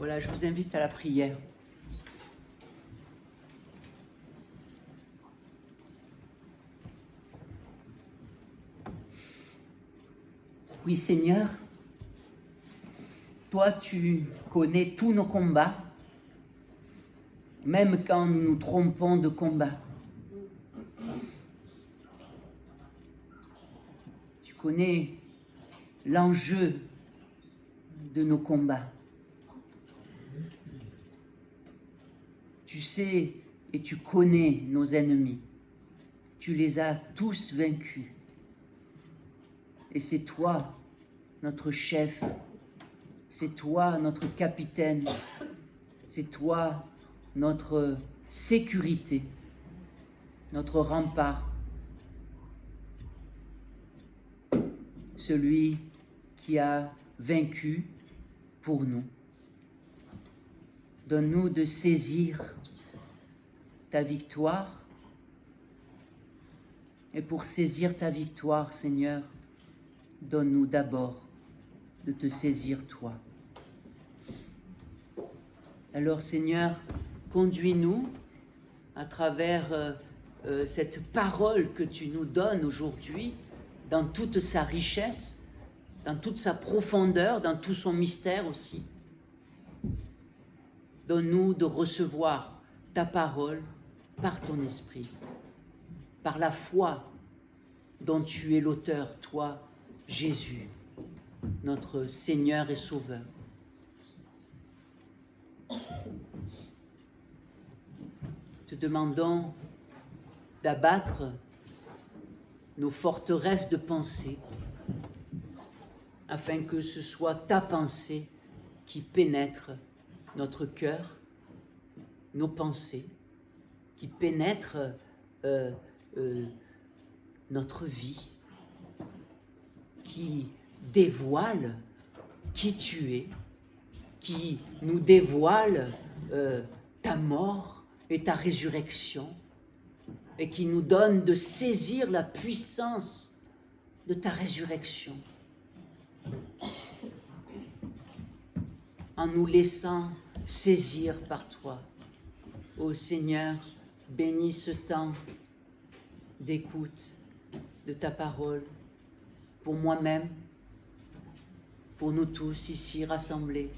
Voilà, je vous invite à la prière. Oui, Seigneur, toi, tu connais tous nos combats, même quand nous nous trompons de combat. Tu connais l'enjeu de nos combats. Tu sais et tu connais nos ennemis. Tu les as tous vaincus. Et c'est toi, notre chef. C'est toi, notre capitaine. C'est toi, notre sécurité, notre rempart. Celui qui a vaincu pour nous. Donne-nous de saisir ta victoire. Et pour saisir ta victoire, Seigneur, donne-nous d'abord de te saisir toi. Alors, Seigneur, conduis-nous à travers cette parole que tu nous donnes aujourd'hui, dans toute sa richesse, dans toute sa profondeur, dans tout son mystère aussi. Donne-nous de recevoir ta parole par ton esprit, par la foi dont tu es l'auteur, toi, Jésus, notre Seigneur et Sauveur. Te demandons d'abattre nos forteresses de pensée, afin que ce soit ta pensée qui pénètre notre cœur, nos pensées, qui pénètre notre vie, qui dévoile qui tu es, qui nous dévoile ta mort et ta résurrection, et qui nous donne de saisir la puissance de ta résurrection, en nous laissant saisir par toi. Ô Seigneur, bénis ce temps d'écoute de ta parole pour moi-même, pour nous tous ici rassemblés.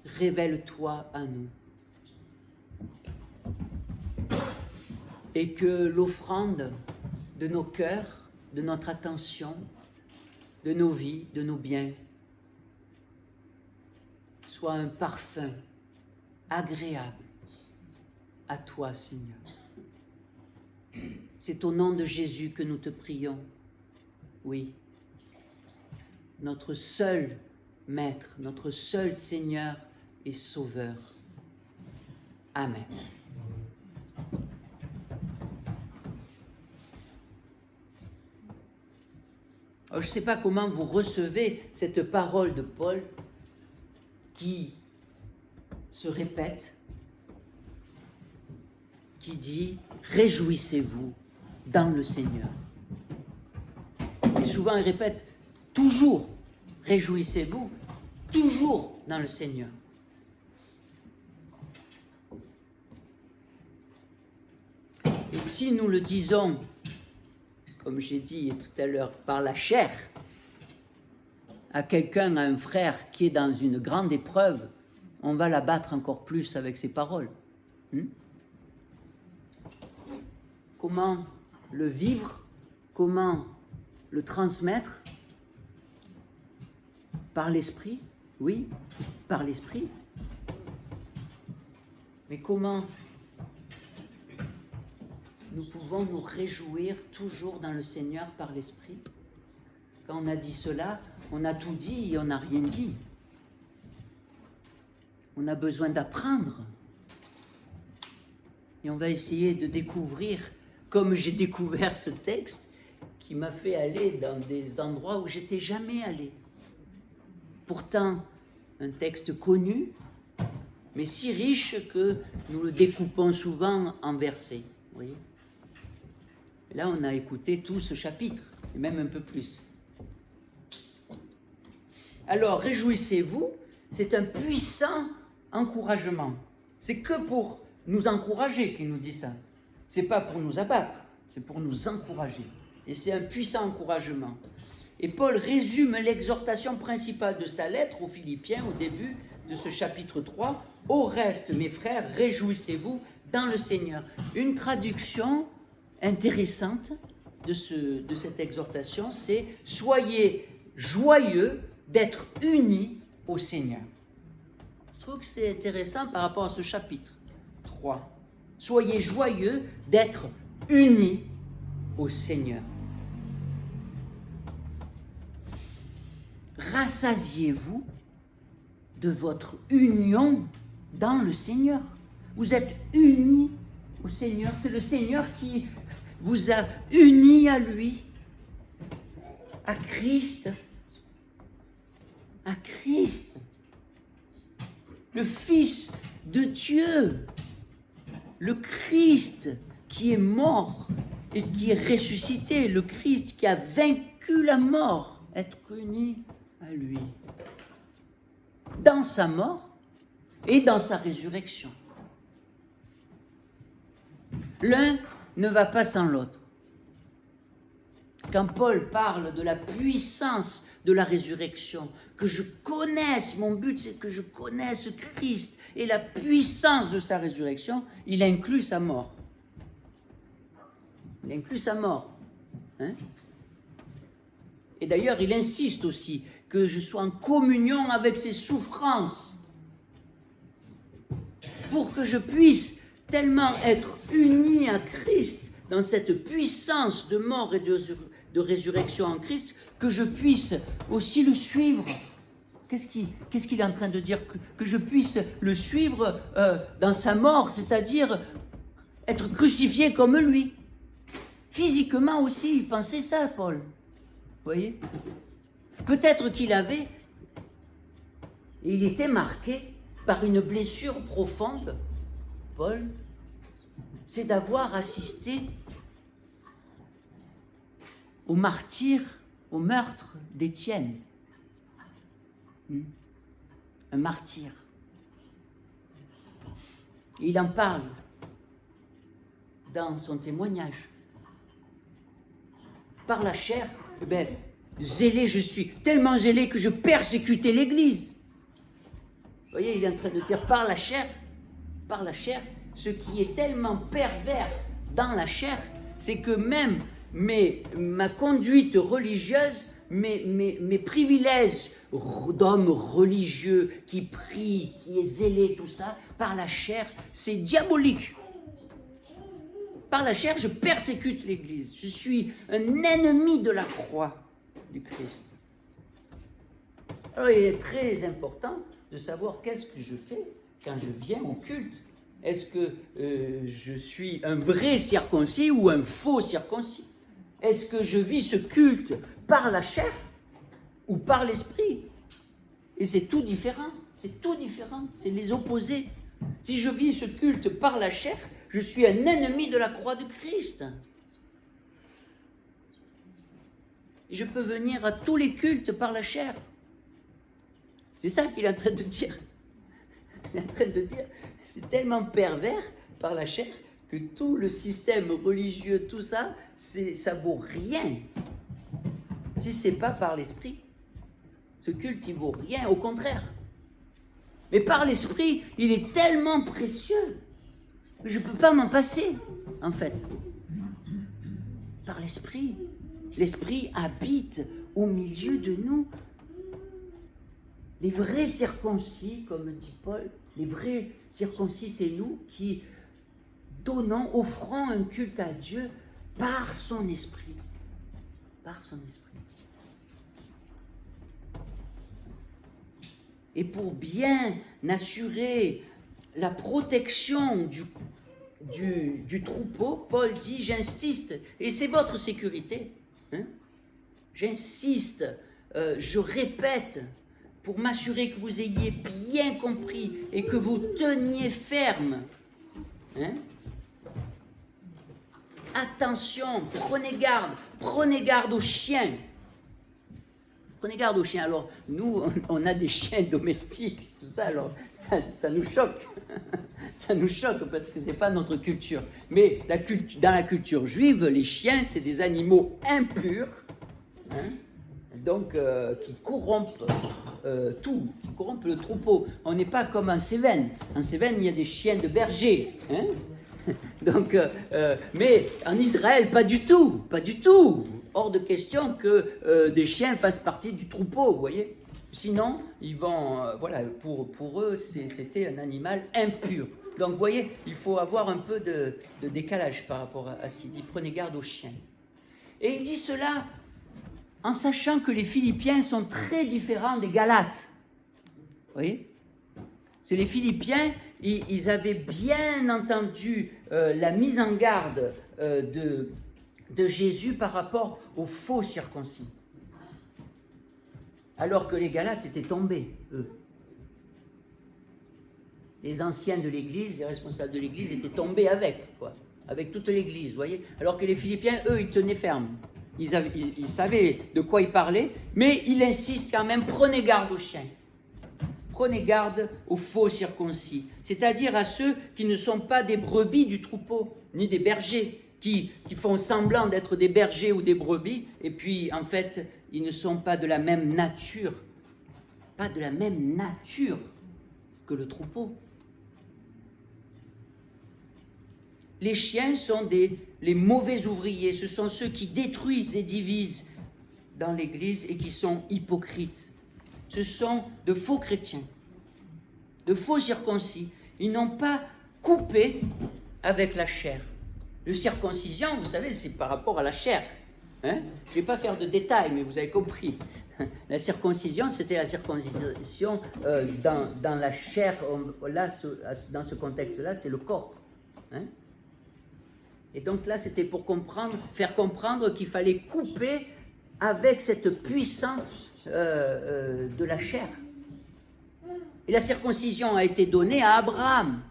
Révèle-toi à nous. Et que l'offrande de nos cœurs, de notre attention, de nos vies, de nos biens, soit un parfum agréable à toi, Seigneur. C'est au nom de Jésus que nous te prions. Oui, notre seul Maître, notre seul Seigneur et Sauveur. Amen. Alors, je ne sais pas comment vous recevez cette parole de Paul qui se répète, qui dit « Réjouissez-vous dans le Seigneur ». Et souvent il répète « Toujours, réjouissez-vous, toujours dans le Seigneur ». Et si nous le disons, comme j'ai dit tout à l'heure, par la chair, à quelqu'un, à un frère qui est dans une grande épreuve, on va l'abattre encore plus avec ses paroles. Comment le vivre? Comment le transmettre? Par l'esprit? Oui, par l'esprit. Mais comment nous pouvons nous réjouir toujours dans le Seigneur par l'esprit? Quand on a dit cela, on a tout dit et on n'a rien dit. On a besoin d'apprendre. Et on va essayer de découvrir, comme j'ai découvert ce texte, qui m'a fait aller dans des endroits où j'étais jamais allé. Pourtant, un texte connu, mais si riche que nous le découpons souvent en versets. Vous voyez ? Et là, on a écouté tout ce chapitre, et même un peu plus. Alors réjouissez-vous, c'est un puissant encouragement. C'est que pour nous encourager qu'il nous dit ça. C'est pas pour nous abattre, c'est pour nous encourager. Et c'est un puissant encouragement. Et Paul résume l'exhortation principale de sa lettre aux Philippiens au début de ce chapitre 3. Au reste, mes frères, réjouissez-vous dans le Seigneur. Une traduction intéressante de cette exhortation, c'est « Soyez joyeux d'être unis au Seigneur ». Je trouve que c'est intéressant par rapport à ce chapitre 3. Soyez joyeux d'être unis au Seigneur. Rassasiez-vous de votre union dans le Seigneur. Vous êtes unis au Seigneur. C'est le Seigneur qui vous a unis à lui, à Christ. À Christ. Le Fils de Dieu. Le Christ qui est mort et qui est ressuscité. Le Christ qui a vaincu la mort. Être uni à lui. Dans sa mort et dans sa résurrection. L'un ne va pas sans l'autre. Quand Paul parle de la puissance de la résurrection, que je connaisse, mon but c'est que je connaisse Christ et la puissance de sa résurrection, il inclut sa mort. Il inclut sa mort. Hein? Et d'ailleurs, il insiste aussi que je sois en communion avec ses souffrances pour que je puisse tellement être uni à Christ dans cette puissance de mort et de résurrection en Christ que je puisse aussi le suivre. Qu'est-ce qu'il est en train de dire? Que je puisse le suivre dans sa mort, c'est-à-dire être crucifié comme lui. Physiquement aussi, il pensait ça, Paul. Vous voyez? Peut-être qu'il avait, et il était marqué par une blessure profonde, Paul, c'est d'avoir assisté au martyre, au meurtre d'Étienne. Un martyr. Il en parle dans son témoignage. Par la chair, zélé je suis, tellement zélé que je persécutais l'Église. Vous voyez, il est en train de dire par la chair, ce qui est tellement pervers dans la chair, c'est que même ma conduite religieuse, mes privilèges d'homme religieux qui prie, qui est zélé, tout ça, par la chair, c'est diabolique. Par la chair, je persécute l'Église. Je suis un ennemi de la croix du Christ. Alors, il est très important de savoir qu'est-ce que je fais quand je viens au culte. Est-ce que je suis un vrai circoncis ou un faux circoncis? Est-ce que je vis ce culte par la chair ou par l'esprit? Et c'est tout différent. C'est tout différent. C'est les opposés. Si je vis ce culte par la chair, je suis un ennemi de la croix de Christ. Et je peux venir à tous les cultes par la chair. C'est ça qu'il est en train de dire. Il est en train de dire, c'est tellement pervers par la chair que tout le système religieux, tout ça, ça vaut rien. Si c'est pas par l'esprit, ce culte, il vaut rien, au contraire. Mais par l'esprit, il est tellement précieux. Je ne peux pas m'en passer, en fait. Par l'esprit. L'esprit habite au milieu de nous. Les vrais circoncis, comme dit Paul, les vrais circoncis, c'est nous qui donnons, offrons un culte à Dieu par son esprit. Par son esprit. Et pour bien assurer la protection du troupeau, Paul dit, j'insiste, et c'est votre sécurité, hein? J'insiste, je répète, pour m'assurer que vous ayez bien compris et que vous teniez ferme. Hein? Attention, prenez garde aux chiens. Prenez garde aux chiens. Alors, nous, on a des chiens domestiques, tout ça, alors ça nous choque. Ça nous choque parce que ce n'est pas notre culture. Mais dans la culture juive, les chiens, c'est des animaux impurs, hein, donc qui corrompent tout, qui corrompent le troupeau. On n'est pas comme en Cévennes. En Cévennes, il y a des chiens de berger. Hein. Donc, mais en Israël, pas du tout, pas du tout. Hors de question que des chiens fassent partie du troupeau, vous voyez. Sinon, ils vont, voilà, pour eux, c'était un animal impur. Donc, vous voyez, il faut avoir un peu de décalage par rapport à ce qu'il dit. Prenez garde aux chiens. Et il dit cela en sachant que les Philippiens sont très différents des Galates. Vous voyez ? C'est les Philippiens, ils avaient bien entendu la mise en garde de Jésus par rapport aux faux circoncis. Alors que les Galates étaient tombés, eux. Les anciens de l'Église, les responsables de l'Église étaient tombés avec toute l'Église, vous voyez. Alors que les Philippiens, eux, ils tenaient ferme. Ils savaient de quoi ils parlaient, mais il insiste quand même, prenez garde aux chiens. Prenez garde aux faux circoncis, c'est-à-dire à ceux qui ne sont pas des brebis du troupeau, ni des bergers, qui font semblant d'être des bergers ou des brebis, et puis en fait, ils ne sont pas de la même nature, que le troupeau. Les chiens sont les mauvais ouvriers, ce sont ceux qui détruisent et divisent dans l'Église et qui sont hypocrites. Ce sont de faux chrétiens, de faux circoncis. Ils n'ont pas coupé avec la chair. Le circoncision, vous savez, c'est par rapport à la chair. Hein? Je ne vais pas faire de détails, mais vous avez compris. La circoncision, c'était la circoncision dans la chair. Là, dans ce contexte-là, c'est le corps. Hein? Et donc là, c'était pour faire comprendre qu'il fallait couper avec cette puissance de la chair. Et la circoncision a été donnée à Abraham,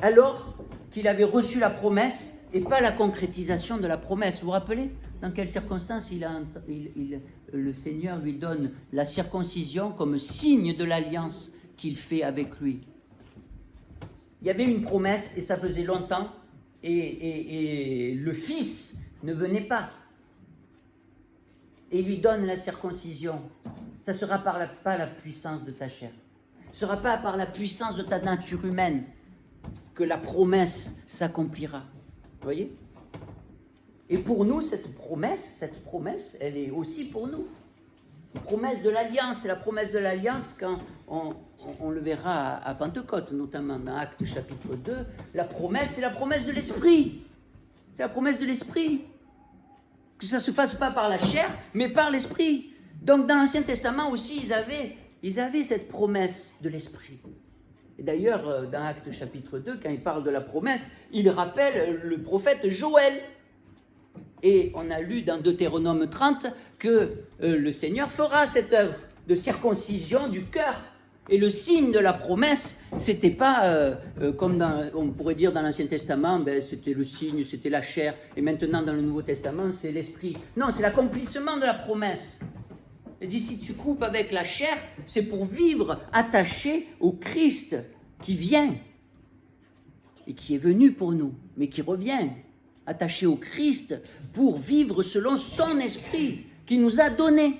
alors qu'il avait reçu la promesse et pas la concrétisation de la promesse. Vous vous rappelez dans quelles circonstances le Seigneur lui donne la circoncision comme signe de l'alliance qu'il fait avec lui. Il y avait une promesse et ça faisait longtemps et le fils ne venait pas. Et il lui donne la circoncision. Ça ne sera pas la puissance de ta chair. Ce ne sera pas par la puissance de ta nature humaine que la promesse s'accomplira. Vous voyez ? Et pour nous, cette promesse, elle est aussi pour nous. La promesse de l'Alliance, c'est la promesse de l'Alliance quand on le verra à Pentecôte, notamment dans Actes chapitre 2. La promesse, c'est la promesse de l'Esprit. C'est la promesse de l'Esprit. Que ça ne se fasse pas par la chair, mais par l'Esprit. Donc dans l'Ancien Testament aussi, ils avaient cette promesse de l'Esprit. Et d'ailleurs, dans Actes chapitre 2, quand il parle de la promesse, il rappelle le prophète Joël. Et on a lu dans Deutéronome 30 que le Seigneur fera cette œuvre de circoncision du cœur. Et le signe de la promesse, c'était pas comme on pourrait dire dans l'Ancien Testament, c'était le signe, c'était la chair. Et maintenant dans le Nouveau Testament, c'est l'esprit. Non, c'est l'accomplissement de la promesse. Il dit, si tu coupes avec la chair, c'est pour vivre attaché au Christ qui vient et qui est venu pour nous, mais qui revient. Attaché au Christ pour vivre selon son esprit qui nous a donné.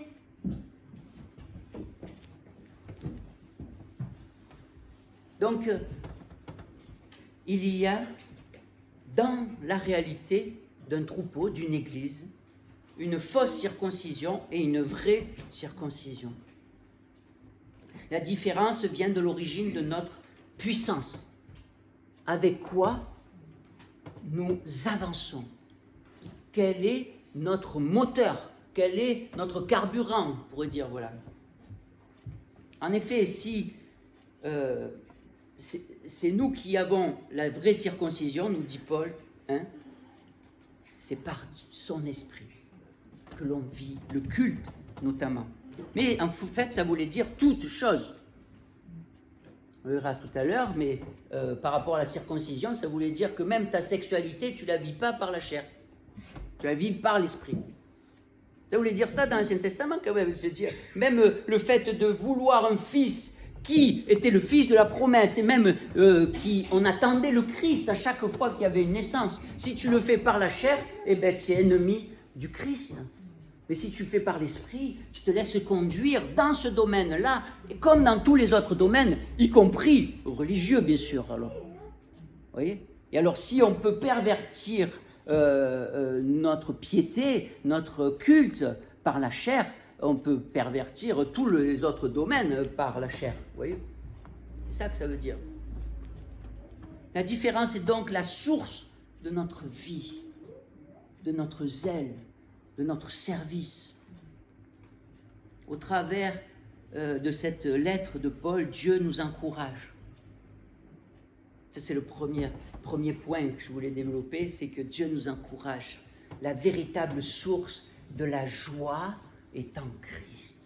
Donc, il y a dans la réalité d'un troupeau, d'une église, une fausse circoncision et une vraie circoncision. La différence vient de l'origine de notre puissance. Avec quoi nous avançons? Quel est notre moteur? Quel est notre carburant, on pourrait dire, voilà. En effet, si c'est nous qui avons la vraie circoncision, nous dit Paul, hein, c'est par son esprit que l'on vit le culte, notamment. Mais en fait, ça voulait dire toute chose. On verra tout à l'heure, mais par rapport à la circoncision, ça voulait dire que même ta sexualité, tu ne la vis pas par la chair. Tu la vis par l'esprit. Ça voulait dire ça dans l'Ancien Testament quand même. C'est-à-dire, même le fait de vouloir un fils qui était le fils de la promesse, et même on attendait le Christ à chaque fois qu'il y avait une naissance. Si tu le fais par la chair, eh ben, tu es ennemi du Christ. Mais si tu le fais par l'esprit, tu te laisses conduire dans ce domaine-là, comme dans tous les autres domaines, y compris religieux, bien sûr. Alors, vous voyez ? Et alors, si on peut pervertir notre piété, notre culte par la chair, on peut pervertir tous les autres domaines par la chair. Vous voyez ? C'est ça que ça veut dire. La différence est donc la source de notre vie, de notre zèle, de notre service. Au travers de cette lettre de Paul, Dieu nous encourage. Ça, c'est le premier point que je voulais développer, c'est que Dieu nous encourage. La véritable source de la joie est en Christ.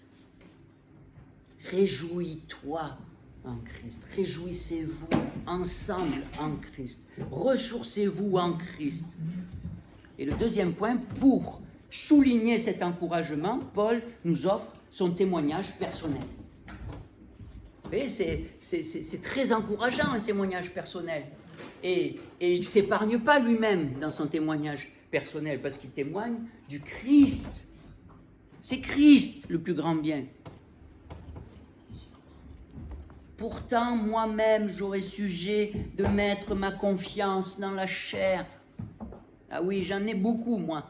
Réjouis-toi en Christ. Réjouissez-vous ensemble en Christ. Ressourcez-vous en Christ. Et le deuxième point, pour souligner cet encouragement, Paul nous offre son témoignage personnel. Vous voyez, c'est très encourageant, un témoignage personnel. Et il ne s'épargne pas lui-même dans son témoignage personnel, parce qu'il témoigne du Christ. C'est Christ le plus grand bien. Pourtant, moi-même, j'aurais sujet de mettre ma confiance dans la chair. Ah oui, j'en ai beaucoup, moi,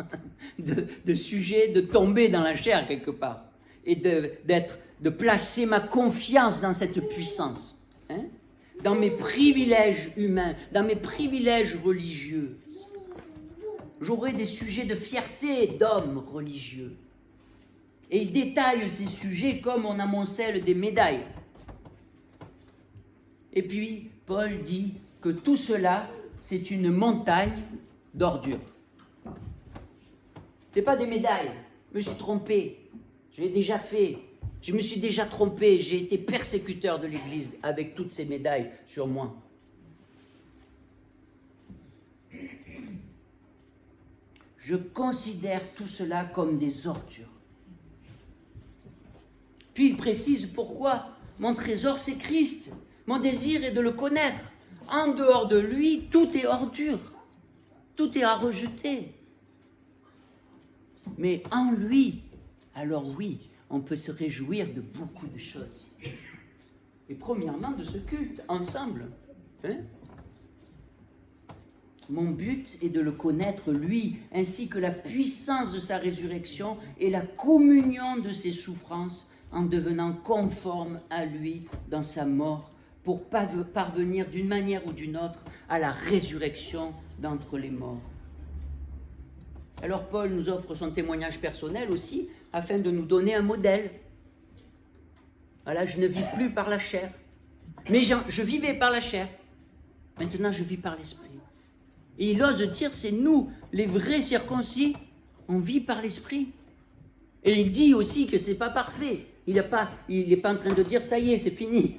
de sujets de tomber dans la chair quelque part. Et de placer ma confiance dans cette puissance. Hein? Dans mes privilèges humains, dans mes privilèges religieux. J'aurai des sujets de fierté d'hommes religieux. Et il détaille ces sujets comme on amoncelle des médailles. Et puis, Paul dit que tout cela, c'est une montagne d'ordures. Ce n'est pas des médailles. Je me suis trompé. Je l'ai déjà fait. Je me suis déjà trompé. J'ai été persécuteur de l'Église avec toutes ces médailles sur moi. Je considère tout cela comme des ordures. Puis il précise pourquoi. Mon trésor, c'est Christ. Mon désir est de le connaître. En dehors de lui, tout est ordure. Tout est à rejeter. Mais en lui, alors oui, on peut se réjouir de beaucoup de choses. Et premièrement, de ce culte, ensemble. Hein? Mon but est de le connaître, lui, ainsi que la puissance de sa résurrection et la communion de ses souffrances, en devenant conforme à lui dans sa mort, pour parvenir d'une manière ou d'une autre à la résurrection d'entre les morts. Alors Paul nous offre son témoignage personnel aussi, afin de nous donner un modèle. Voilà, je ne vis plus par la chair, mais je vivais par la chair. Maintenant, je vis par l'esprit. Et il ose dire, c'est nous, les vrais circoncis, on vit par l'esprit. Et il dit aussi que c'est pas parfait. Il n'est pas en train de dire, ça y est, c'est fini.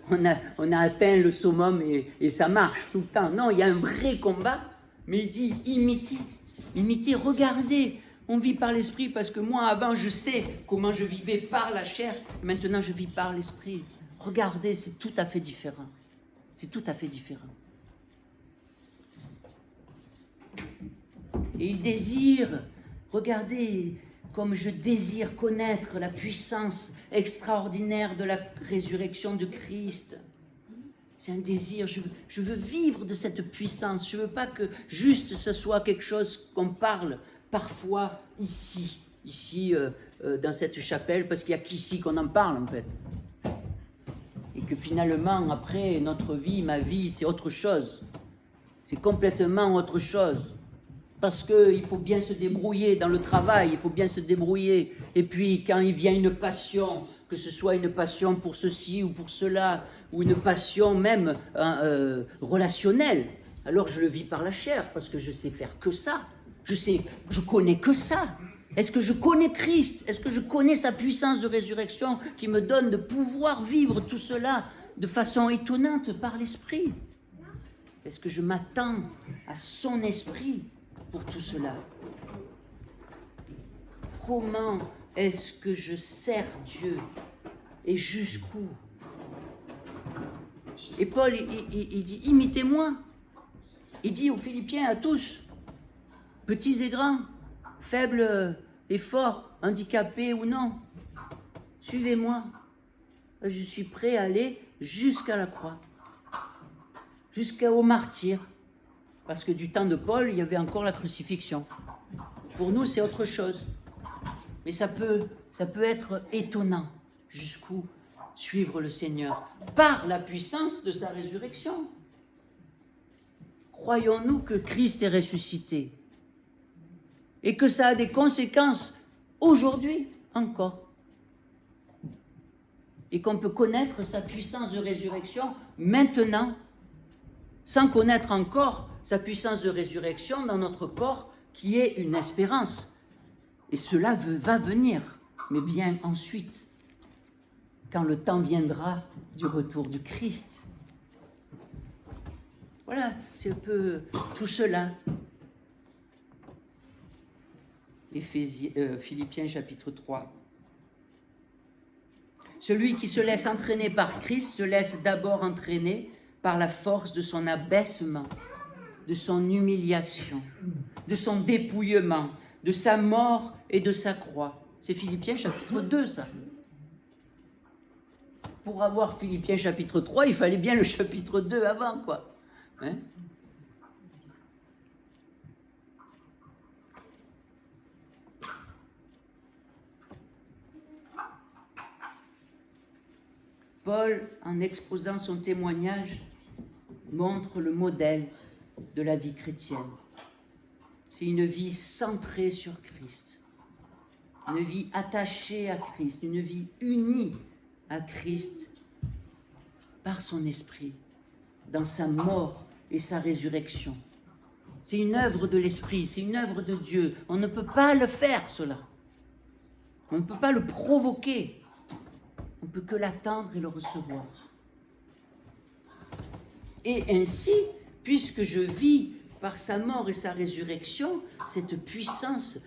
On a atteint le summum et ça marche tout le temps. Non, il y a un vrai combat, mais il dit, imitez, regardez. On vit par l'esprit parce que moi, avant, je sais comment je vivais par la chair. Maintenant, je vis par l'esprit. Regardez, c'est tout à fait différent. C'est tout à fait différent. Et il désire, regardez, comme je désire connaître la puissance extraordinaire de la résurrection de Christ. C'est un désir, je veux vivre de cette puissance. Je ne veux pas que juste ce soit quelque chose qu'on parle parfois ici dans cette chapelle, parce qu'il n'y a qu'ici qu'on en parle en fait. Et que finalement, après, notre vie, ma vie, c'est autre chose. C'est complètement autre chose. Parce qu'il faut bien se débrouiller dans le travail, il faut bien se débrouiller. Et puis, quand il vient une passion, que ce soit une passion pour ceci ou pour cela, ou une passion même relationnelle, alors je le vis par la chair, parce que je sais faire que ça. Je connais que ça. Est-ce que je connais Christ? Est-ce que je connais sa puissance de résurrection qui me donne de pouvoir vivre tout cela de façon étonnante par l'esprit? Est-ce que je m'attends à son esprit pour tout cela? comment est-ce que je sers Dieu et jusqu'où. Et Paul, il dit, imitez-moi. Il dit aux Philippiens, à tous, petits et grands, faibles et forts, handicapés ou non, suivez-moi. Je suis prêt à aller jusqu'à la croix, jusqu'au martyr. Parce que du temps de Paul, il y avait encore la crucifixion. Pour nous, c'est autre chose. Mais ça peut être étonnant. Jusqu'où suivre le Seigneur par la puissance de sa résurrection. Croyons-nous que Christ est ressuscité et que ça a des conséquences aujourd'hui encore et qu'on peut connaître sa puissance de résurrection maintenant sans connaître encore sa puissance de résurrection dans notre corps qui est une espérance. Et cela va venir, mais bien ensuite, quand le temps viendra du retour du Christ. Voilà, c'est un peu tout cela. Philippiens chapitre 3. Celui qui se laisse entraîner par Christ se laisse d'abord entraîner par la force de son abaissement, de son humiliation, de son dépouillement, de sa mort et de sa croix. C'est Philippiens chapitre 2, ça. Pour avoir Philippiens chapitre 3, il fallait bien le chapitre 2 avant, quoi. Hein? Paul, en exposant son témoignage, montre le modèle de la vie chrétienne. C'est une vie centrée sur Christ, une vie attachée à Christ, une vie unie à Christ par son esprit, dans sa mort et sa résurrection. C'est une œuvre de l'esprit, c'est une œuvre de Dieu. On ne peut pas le faire, cela. On ne peut pas le provoquer. On ne peut que l'attendre et le recevoir. Et ainsi, puisque je vis par sa mort et sa résurrection, cette puissance,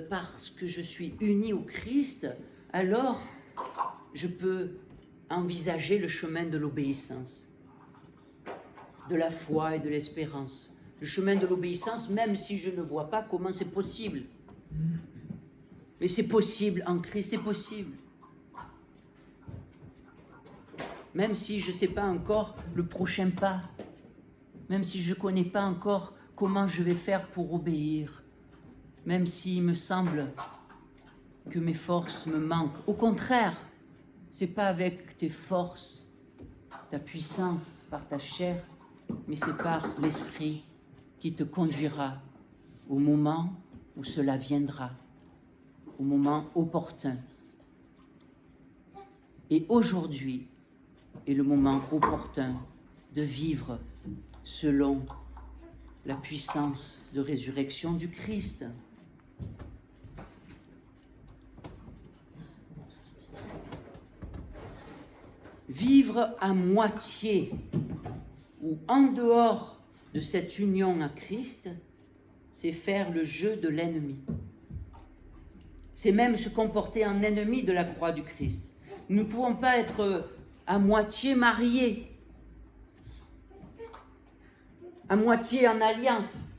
parce que je suis uni au Christ, alors je peux envisager le chemin de l'obéissance, de la foi et de l'espérance. Le chemin de l'obéissance, même si je ne vois pas comment c'est possible. Mais c'est possible en Christ, c'est possible. Même si je ne sais pas encore le prochain pas, même si je ne connais pas encore comment je vais faire pour obéir, même s'il me semble que mes forces me manquent. Au contraire, ce n'est pas avec tes forces, ta puissance, par ta chair, mais c'est par l'Esprit qui te conduira au moment où cela viendra, au moment opportun. Et aujourd'hui est le moment opportun de vivre selon la puissance de résurrection du Christ. Vivre à moitié ou en dehors de cette union à Christ, c'est faire le jeu de l'ennemi. C'est même se comporter en ennemi de la croix du Christ. Nous ne pouvons pas être à moitié mariés, à moitié en alliance,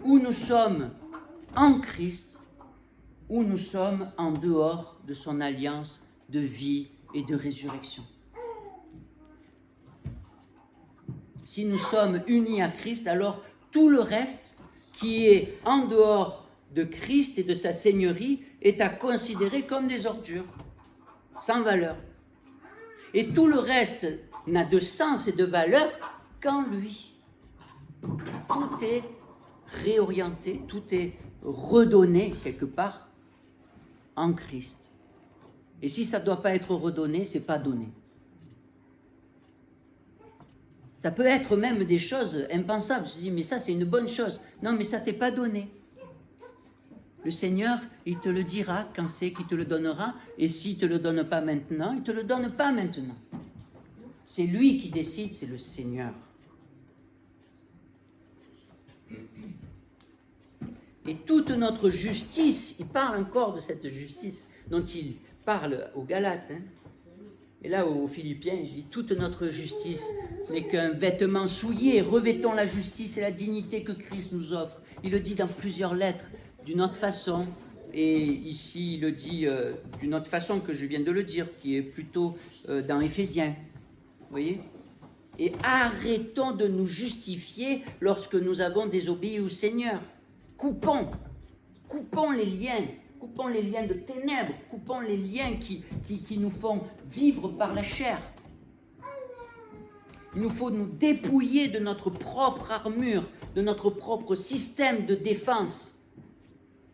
où nous sommes en Christ, où nous sommes en dehors de son alliance de vie et de résurrection. Si nous sommes unis à Christ, alors tout le reste qui est en dehors de Christ et de sa seigneurie est à considérer comme des ordures, sans valeur. Et tout le reste n'a de sens et de valeur qu'en lui. Tout est réorienté, tout est redonné quelque part en Christ. Et si ça ne doit pas être redonné, ce n'est pas donné. Ça peut être même des choses impensables. Je dis, mais ça c'est une bonne chose. Non, mais ça ne t'est pas donné. Le Seigneur, il te le dira quand c'est qu'il te le donnera. Et s'il ne te le donne pas maintenant, il ne te le donne pas maintenant. C'est lui qui décide, c'est le Seigneur. Et toute notre justice, il parle encore de cette justice dont il parle aux Galates. Et là, aux Philippiens, il dit « Toute notre justice n'est qu'un vêtement souillé. Revêtons la justice et la dignité que Christ nous offre. » Il le dit dans plusieurs lettres, d'une autre façon. Et ici, il le dit d'une autre façon que je viens de le dire, qui est plutôt dans Éphésiens. Vous voyez ? Et arrêtons de nous justifier lorsque nous avons désobéi au Seigneur. Coupons les liens de ténèbres, coupons les liens qui nous font vivre par la chair. Il nous faut nous dépouiller de notre propre armure, de notre propre système de défense,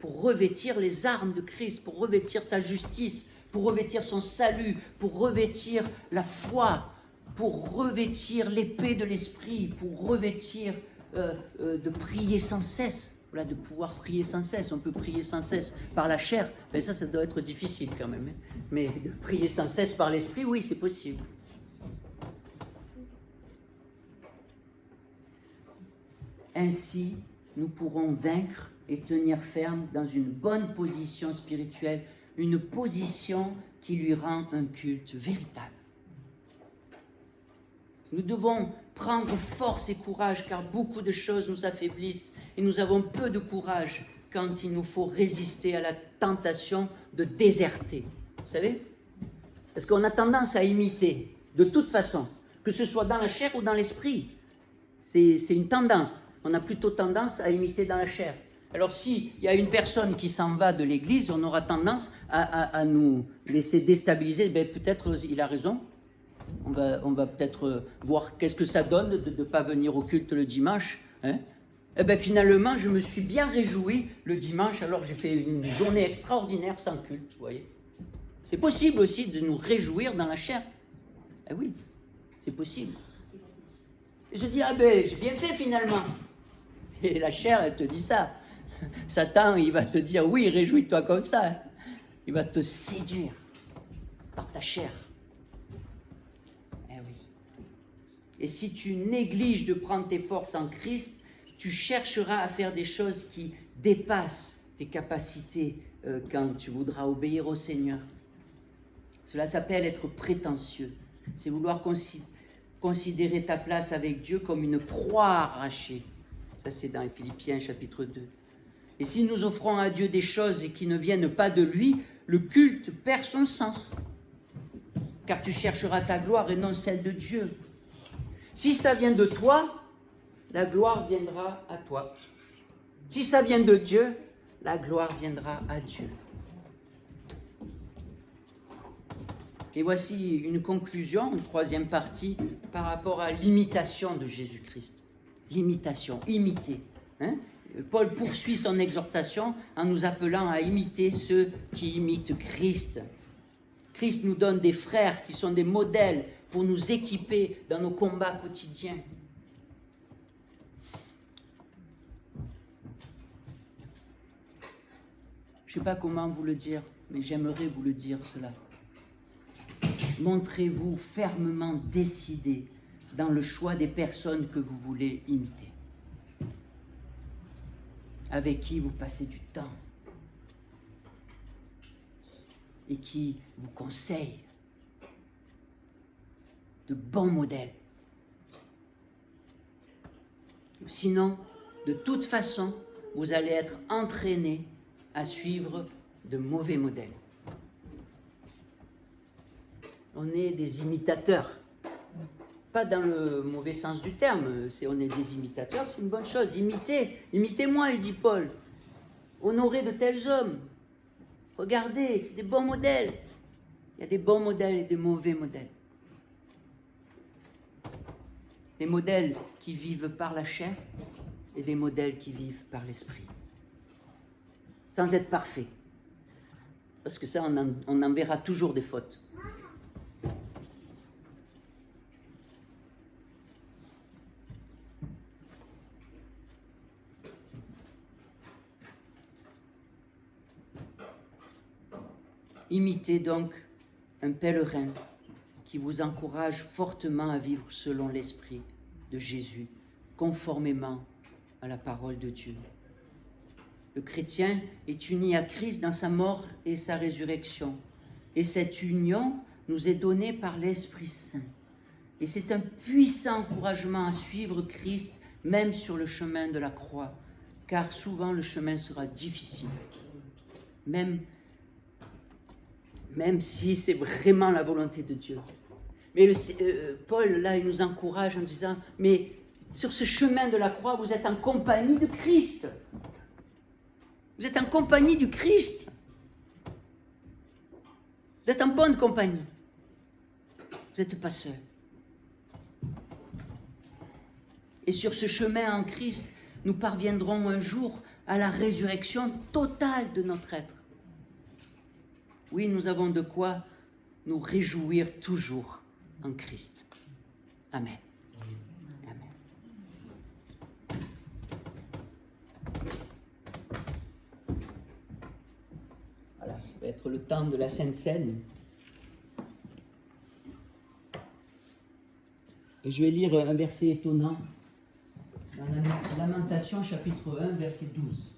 pour revêtir les armes de Christ, pour revêtir sa justice, pour revêtir son salut, pour revêtir la foi, pour revêtir l'épée de l'esprit, pour revêtir de prier sans cesse. Voilà, de pouvoir prier sans cesse. On peut prier sans cesse par la chair, mais ça doit être difficile quand même. Mais de prier sans cesse par l'esprit, oui, c'est possible. Ainsi, nous pourrons vaincre et tenir ferme dans une bonne position spirituelle, une position qui lui rend un culte véritable. Nous devons prendre force et courage car beaucoup de choses nous affaiblissent et nous avons peu de courage quand il nous faut résister à la tentation de déserter. Vous savez ? Parce qu'on a tendance à imiter, de toute façon, que ce soit dans la chair ou dans l'esprit. C'est une tendance. On a plutôt tendance à imiter dans la chair. Alors s'il y a une personne qui s'en va de l'église, on aura tendance à nous laisser déstabiliser. Ben, peut-être il a raison. On va peut-être voir qu'est-ce que ça donne de ne pas venir au culte le dimanche. Hein? Eh bien finalement, je me suis bien réjoui le dimanche, alors j'ai fait une journée extraordinaire sans culte, vous voyez. C'est possible aussi de nous réjouir dans la chair. Eh oui, c'est possible. Et je dis, ah ben j'ai bien fait finalement. Et la chair, elle te dit ça. Satan, il va te dire, oui, réjouis-toi comme ça. Il va te séduire par ta chair. Et si tu négliges de prendre tes forces en Christ, tu chercheras à faire des choses qui dépassent tes capacités quand tu voudras obéir au Seigneur. Cela s'appelle être prétentieux. C'est vouloir considérer ta place avec Dieu comme une proie arrachée. Ça, c'est dans Philippiens chapitre 2. Et si nous offrons à Dieu des choses qui ne viennent pas de lui, le culte perd son sens. Car tu chercheras ta gloire et non celle de Dieu. Si ça vient de toi, la gloire viendra à toi. Si ça vient de Dieu, la gloire viendra à Dieu. Et voici une conclusion, une troisième partie, par rapport à l'imitation de Jésus-Christ. L'imitation, imiter. Hein? Paul poursuit son exhortation en nous appelant à imiter ceux qui imitent Christ. Christ nous donne des frères qui sont des modèles pour nous équiper dans nos combats quotidiens. Je ne sais pas comment vous le dire, mais j'aimerais vous le dire cela. Montrez-vous fermement décidé dans le choix des personnes que vous voulez imiter, avec qui vous passez du temps et qui vous conseillent de bons modèles. Sinon, de toute façon, vous allez être entraîné à suivre de mauvais modèles. On est des imitateurs. Pas dans le mauvais sens du terme, on est des imitateurs, c'est une bonne chose. Imitez-moi, dit Paul. Honorez de tels hommes. Regardez, c'est des bons modèles. Il y a des bons modèles et des mauvais modèles. Des modèles qui vivent par la chair et des modèles qui vivent par l'esprit. Sans être parfaits. Parce que ça, on en verra toujours des fautes. Imitez donc un pèlerin qui vous encourage fortement à vivre selon l'esprit de Jésus, conformément à la parole de Dieu. Le chrétien est uni à Christ dans sa mort et sa résurrection. Et cette union nous est donnée par l'Esprit Saint. Et c'est un puissant encouragement à suivre Christ, même sur le chemin de la croix, car souvent le chemin sera difficile. Même si c'est vraiment la volonté de Dieu. Mais Paul, là, il nous encourage en disant, mais sur ce chemin de la croix, vous êtes en compagnie de Christ. Vous êtes en compagnie du Christ. Vous êtes en bonne compagnie. Vous n'êtes pas seul. Et sur ce chemin en Christ, nous parviendrons un jour à la résurrection totale de notre être. Oui, nous avons de quoi nous réjouir toujours en Christ. Amen. Amen. Voilà, ça va être le temps de la Sainte Seine. Et je vais lire un verset étonnant dans la Lamentation, chapitre 1, verset 12.